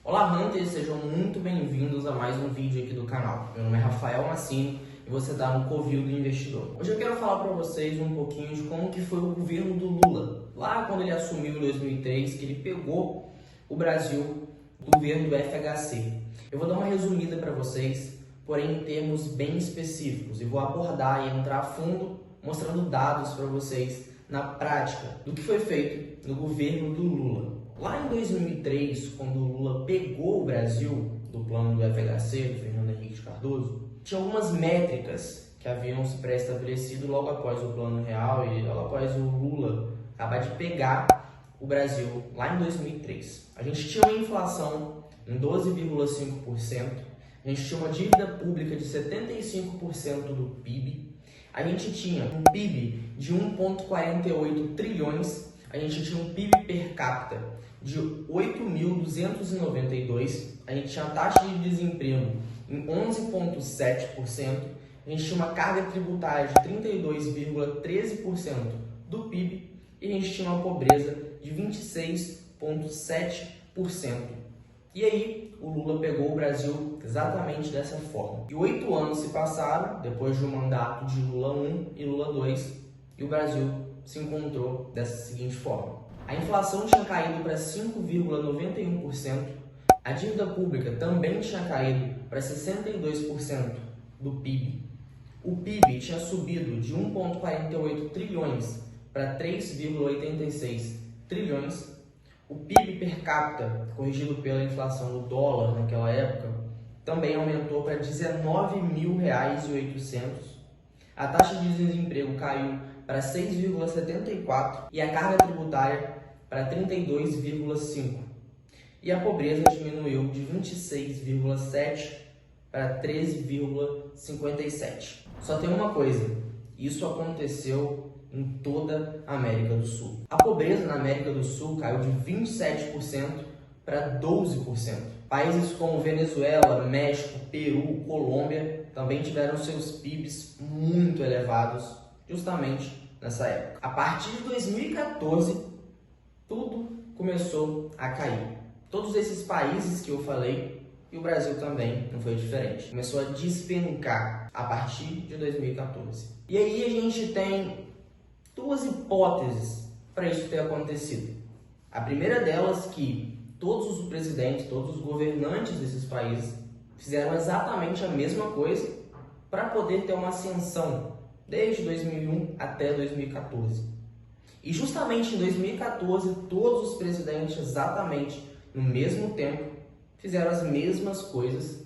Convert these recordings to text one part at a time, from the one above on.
Olá Hunters, sejam muito bem-vindos a mais um vídeo aqui do canal. Meu nome é Rafael Massini e você está no Covil do Investidor. Hoje eu quero falar para vocês um pouquinho de como que foi o governo do Lula, lá quando ele assumiu em 2003, que ele pegou o Brasil do governo do FHC. Eu vou dar uma resumida para vocês, porém em termos bem específicos, e vou abordar e entrar a fundo, mostrando dados para vocês na prática do que foi feito no governo do Lula. Lá em 2003, quando o Lula pegou o Brasil do plano do FHC, do Fernando Henrique de Cardoso, tinha algumas métricas que haviam se pré-estabelecido logo após o Plano Real e logo após o Lula acabar de pegar o Brasil lá em 2003. A gente tinha uma inflação em 12,5%, a gente tinha uma dívida pública de 75% do PIB, a gente tinha um PIB de 1,48 trilhões, a gente tinha um PIB per capita de 8.292, a gente tinha a taxa de desemprego em 11,7%, a gente tinha uma carga tributária de 32,13% do PIB e a gente tinha uma pobreza de 26,7%. E aí, o Lula pegou o Brasil exatamente dessa forma. E 8 anos se passaram, depois de um mandato de Lula 1 e Lula 2, e o Brasil se encontrou dessa seguinte forma. A inflação tinha caído para 5,91%, a dívida pública também tinha caído para 62% do PIB. O PIB tinha subido de 1,48 trilhões para 3,86 trilhões. O PIB per capita, corrigido pela inflação do dólar naquela época, também aumentou para R$ 19.800. A taxa de desemprego caiu para 6,74% e a carga tributária para 32,5%. E a pobreza diminuiu de 26,7% para 13,57%. Só tem uma coisa, isso aconteceu em toda a América do Sul. A pobreza na América do Sul caiu de 27% para 12%. Países como Venezuela, México, Peru, Colômbia também tiveram seus PIBs muito elevados justamente nessa época. A partir de 2014, tudo começou a cair. Todos esses países que eu falei, e o Brasil também não foi diferente. Começou a despencar a partir de 2014. E aí a gente tem duas hipóteses para isso ter acontecido. A primeira delas que todos os presidentes, todos os governantes desses países fizeram exatamente a mesma coisa para poder ter uma ascensão desde 2001 até 2014. E justamente em 2014, todos os presidentes, exatamente no mesmo tempo, fizeram as mesmas coisas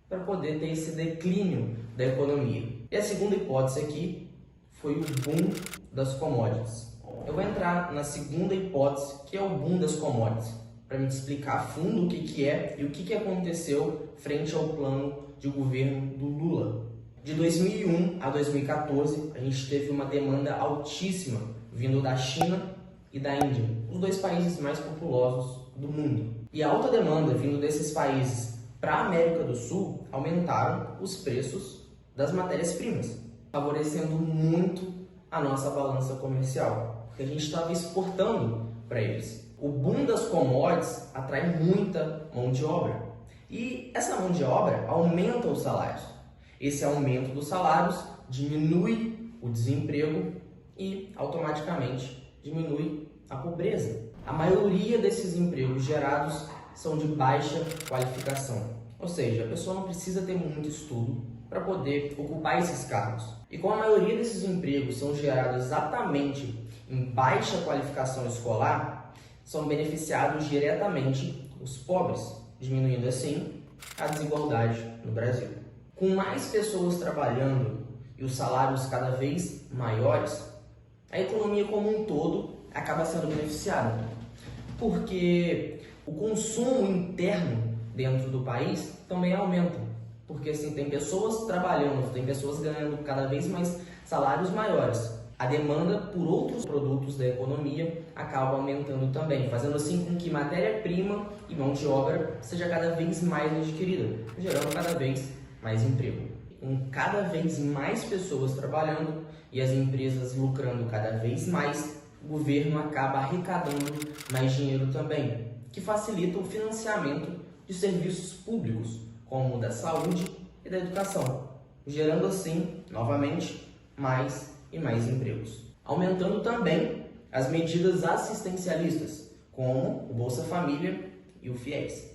para poder ter esse declínio da economia. E a segunda hipótese aqui foi o boom das commodities. Eu vou entrar na segunda hipótese, que é o boom das commodities, para me explicar a fundo o que é e o que aconteceu frente ao plano de governo do Lula. De 2001 a 2014, a gente teve uma demanda altíssima vindo da China e da Índia, os dois países mais populosos do mundo. E a alta demanda vindo desses países para a América do Sul aumentaram os preços das matérias-primas, favorecendo muito a nossa balança comercial, porque a gente estava exportando para eles. O boom das commodities atrai muita mão de obra e essa mão de obra aumenta os salários. Esse aumento dos salários diminui o desemprego e automaticamente diminui a pobreza. A maioria desses empregos gerados são de baixa qualificação, ou seja, a pessoa não precisa ter muito estudo para poder ocupar esses cargos. E como a maioria desses empregos são gerados exatamente em baixa qualificação escolar, são beneficiados diretamente os pobres, diminuindo assim a desigualdade no Brasil. Com mais pessoas trabalhando e os salários cada vez maiores, a economia como um todo acaba sendo beneficiada, porque o consumo interno dentro do país também aumenta, porque assim, tem pessoas trabalhando, tem pessoas ganhando cada vez mais salários maiores. A demanda por outros produtos da economia acaba aumentando também, fazendo assim com que matéria-prima e mão de obra seja cada vez mais adquirida, gerando cada vez mais emprego. Com cada vez mais pessoas trabalhando e as empresas lucrando cada vez mais, o governo acaba arrecadando mais dinheiro também, que facilita o financiamento de serviços públicos, como o da saúde e da educação, gerando assim, novamente, mais e mais empregos. Aumentando também as medidas assistencialistas, como o Bolsa Família e o FIES.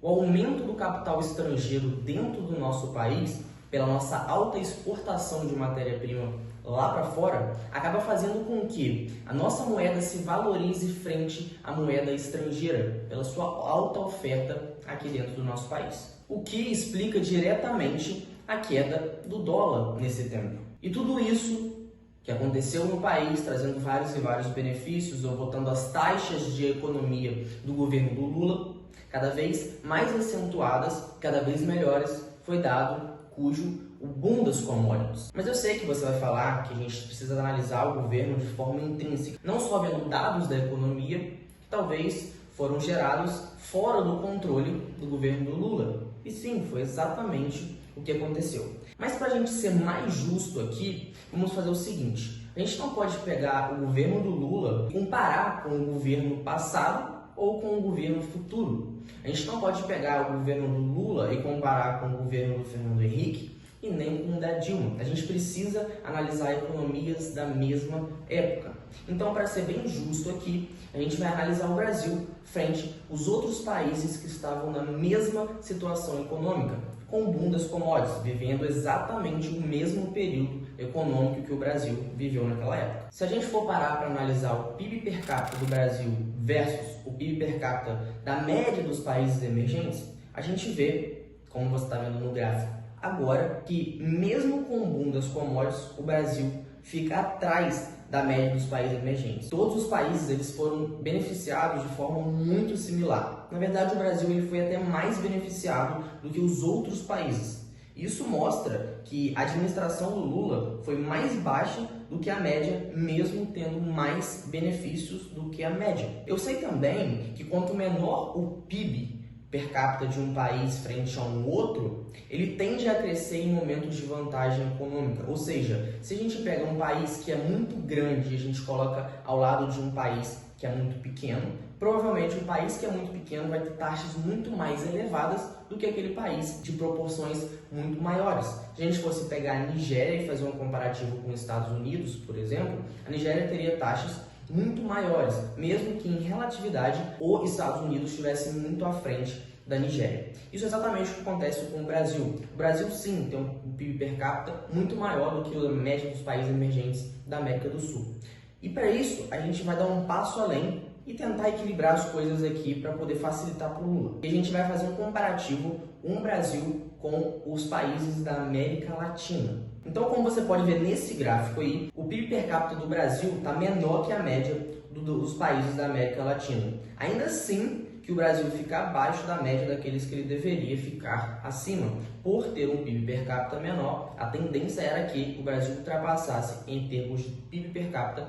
O aumento do capital estrangeiro dentro do nosso país, pela nossa alta exportação de matéria-prima lá para fora, acaba fazendo com que a nossa moeda se valorize frente à moeda estrangeira, pela sua alta oferta aqui dentro do nosso país. O que explica diretamente a queda do dólar nesse tempo. E tudo isso que aconteceu no país, trazendo vários e vários benefícios, ou botando as taxas de economia do governo do Lula cada vez mais acentuadas, cada vez melhores, foi dado cujo o boom das commodities. Mas eu sei que você vai falar que a gente precisa analisar o governo de forma intrínseca, não só vendo dados da economia que talvez foram gerados fora do controle do governo do Lula. E sim, foi exatamente o que aconteceu. Mas para a gente ser mais justo aqui, vamos fazer o seguinte: a gente não pode pegar o governo do Lula e comparar com o governo passado ou com o governo futuro. A gente não pode pegar o governo do Lula e comparar com o governo do Fernando Henrique e nem com o da Dilma. A gente precisa analisar economias da mesma época. Então, para ser bem justo aqui, a gente vai analisar o Brasil frente aos outros países que estavam na mesma situação econômica, com o boom das commodities, vivendo exatamente o mesmo período econômico que o Brasil viveu naquela época. Se a gente for parar para analisar o PIB per capita do Brasil versus o PIB per capita da média dos países emergentes, a gente vê, como você está vendo no gráfico agora, que mesmo com o boom das commodities, o Brasil fica atrás da média dos países emergentes. Todos os países eles foram beneficiados de forma muito similar. Na verdade, o Brasil ele foi até mais beneficiado do que os outros países. Isso mostra que a administração do Lula foi mais baixa do que a média, mesmo tendo mais benefícios do que a média. Eu sei também que quanto menor o PIB per capita de um país frente a um outro, ele tende a crescer em momentos de vantagem econômica. Ou seja, se a gente pega um país que é muito grande e a gente coloca ao lado de um país que é muito pequeno, provavelmente um país que é muito pequeno vai ter taxas muito mais elevadas do que aquele país de proporções muito maiores. Se a gente fosse pegar a Nigéria e fazer um comparativo com os Estados Unidos, por exemplo, a Nigéria teria taxas muito maiores, mesmo que em relatividade os Estados Unidos estivessem muito à frente da Nigéria. Isso é exatamente o que acontece com o Brasil. O Brasil sim tem um PIB per capita muito maior do que a média dos países emergentes da América do Sul. E para isso a gente vai dar um passo além e tentar equilibrar as coisas aqui para poder facilitar para o Lula. E a gente vai fazer um comparativo com o Brasil com os países da América Latina. Então, como você pode ver nesse gráfico aí, o PIB per capita do Brasil está menor que a média dos países da América Latina. Ainda assim, que o Brasil fica abaixo da média daqueles que ele deveria ficar acima. Por ter um PIB per capita menor, a tendência era que o Brasil ultrapassasse, em termos de PIB per capita,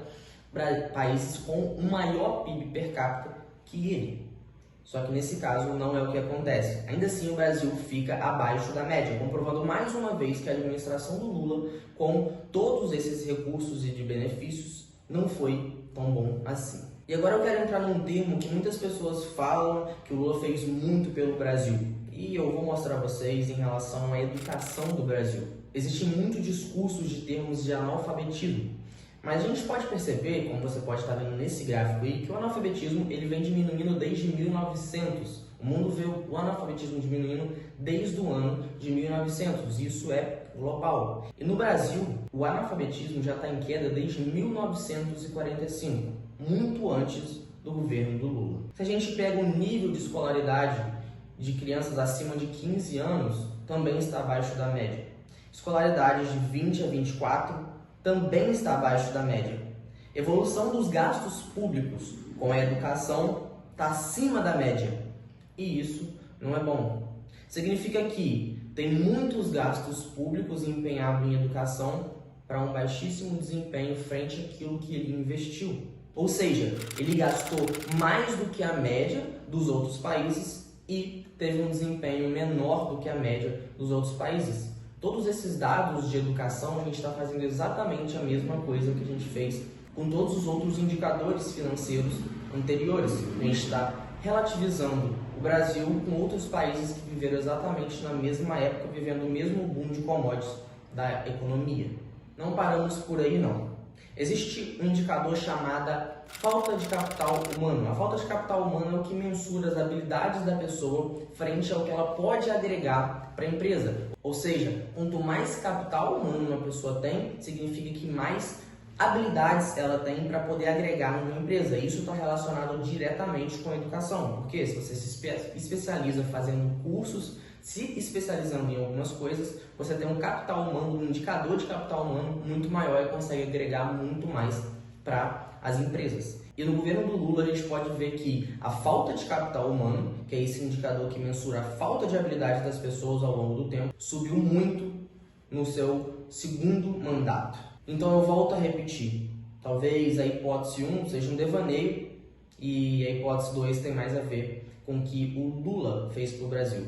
países com um maior PIB per capita que ele. Só que nesse caso não é o que acontece. Ainda assim, o Brasil fica abaixo da média, comprovando mais uma vez que a administração do Lula, com todos esses recursos e de benefícios, não foi tão bom assim. E agora eu quero entrar num termo que muitas pessoas falam que o Lula fez muito pelo Brasil. E eu vou mostrar a vocês em relação à educação do Brasil. Existe muito discurso de termos de analfabetismo. Mas a gente pode perceber, como você pode estar vendo nesse gráfico aí, que o analfabetismo ele vem diminuindo desde 1900. O mundo vê o analfabetismo diminuindo desde o ano de 1900. Isso é global. E no Brasil, o analfabetismo já está em queda desde 1945, muito antes do governo do Lula. Se a gente pega o nível de escolaridade de crianças acima de 15 anos, também está abaixo da média. Escolaridade de 20 a 24 também está abaixo da média. Evolução dos gastos públicos com a educação está acima da média. E isso não é bom. Significa que tem muitos gastos públicos empenhados em educação para um baixíssimo desempenho frente àquilo que ele investiu. Ou seja, ele gastou mais do que a média dos outros países e teve um desempenho menor do que a média dos outros países. Todos esses dados de educação, a gente está fazendo exatamente a mesma coisa que a gente fez com todos os outros indicadores financeiros anteriores. A gente está relativizando o Brasil com outros países que viveram exatamente na mesma época, vivendo o mesmo boom de commodities da economia. Não paramos por aí não. Existe um indicador chamado falta de capital humano. A falta de capital humano é o que mensura as habilidades da pessoa frente ao que ela pode agregar para a empresa. Ou seja, quanto mais capital humano uma pessoa tem, significa que mais habilidades ela tem para poder agregar numa empresa. Isso está relacionado diretamente com a educação, porque se você se especializa fazendo cursos, se especializando em algumas coisas, você tem um capital humano, um indicador de capital humano muito maior e consegue agregar muito mais para as empresas. E no governo do Lula a gente pode ver que a falta de capital humano, que é esse indicador que mensura a falta de habilidade das pessoas ao longo do tempo, subiu muito no seu segundo mandato. Então eu volto a repetir, talvez a hipótese 1 seja um devaneio e a hipótese 2 tem mais a ver com o que o Lula fez para o Brasil.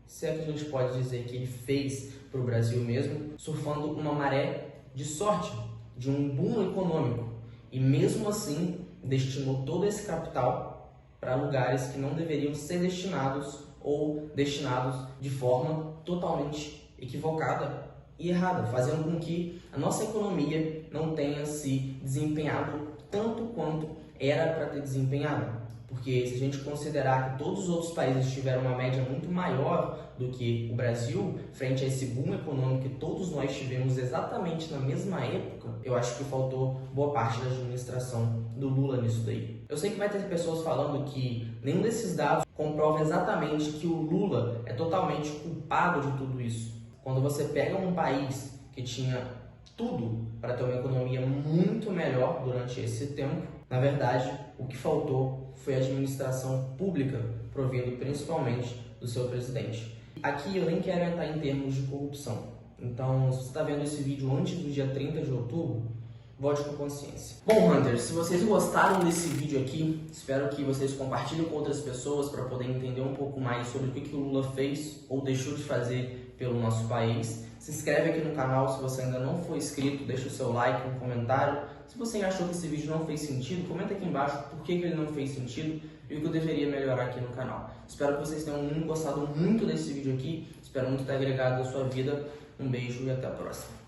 Se é que a gente pode dizer que ele fez para o Brasil mesmo, surfando uma maré de sorte, de um boom econômico, e mesmo assim destinou todo esse capital para lugares que não deveriam ser destinados ou destinados de forma totalmente equivocada e errada, fazendo com que a nossa economia não tenha se desempenhado tanto quanto era para ter desempenhado. Porque se a gente considerar que todos os outros países tiveram uma média muito maior do que o Brasil, frente a esse boom econômico que todos nós tivemos exatamente na mesma época, eu acho que faltou boa parte da administração do Lula nisso daí. Eu sei que vai ter pessoas falando que nenhum desses dados comprova exatamente que o Lula é totalmente culpado de tudo isso. Quando você pega um país que tinha tudo para ter uma economia muito melhor durante esse tempo, na verdade, o que faltou foi a administração pública, provindo principalmente do seu presidente. Aqui eu nem quero entrar em termos de corrupção. Então, se você está vendo esse vídeo antes do dia 30 de outubro, vote com consciência. Bom, Hunters, se vocês gostaram desse vídeo aqui, espero que vocês compartilhem com outras pessoas para poder entender um pouco mais sobre o que o Lula fez ou deixou de fazer pelo nosso país. Se inscreve aqui no canal se você ainda não for inscrito, deixa o seu like, um comentário. Se você achou que esse vídeo não fez sentido, comenta aqui embaixo por que ele não fez sentido e o que eu deveria melhorar aqui no canal. Espero que vocês tenham gostado muito desse vídeo aqui, espero muito ter agregado a sua vida. Um beijo e até a próxima.